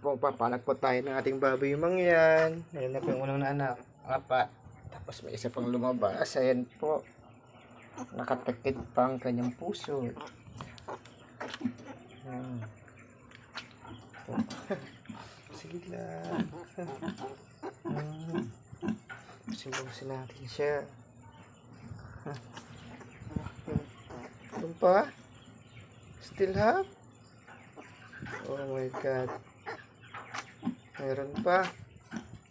po, papalag po tayo ng ating baboy mangyan. Ayan na po yung unang anak. Apat. Tapos may isa pang lumabas. Ayan po. Nakatakid pa ang kanyang puso. Sige lang. Simbangsin natin siya. Ito pa? Still have? Oh my God. Meron pa.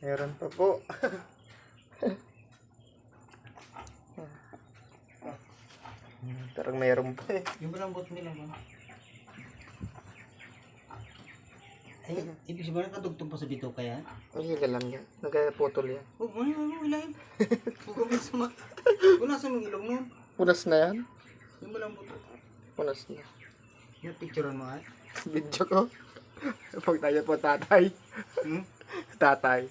Meron pa po. Parang meron pa eh. Yung malambot nila ba? Ay, ibig sabihin nakadugtong pa sa bito kaya? Ay, lang yan. Nagputol yan. Huwag mo yung ilahin. Huwag kami sama. Kung nasa mong ilong nun. Punas na yan? Yung malambot. Punas na. Yung picturean mo ay? Video ko. Pag tayo po tatay. Tatay.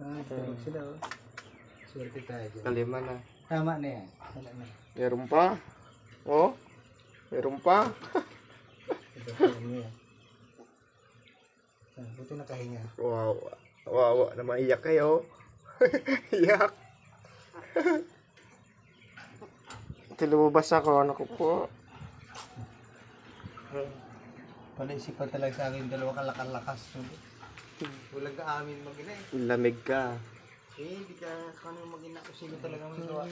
Ah, tulog sila oh. Swerte tayo dyan. Kalima na. Tama na yan. Wala na. Meron pa. Oh. Meron pa. Ito mo yan. Ah, buti nakahinga. Wow. Wow. Naman iyak kayo. Iyak. Ito lumabas ako. Naku po. Palaisipan talaga sa akin dalawa kalakalakas. Walang ka amin mag-ina eh. Lamig ka. Eh, hindi ka kano mag-ina kung sino talaga may gawa.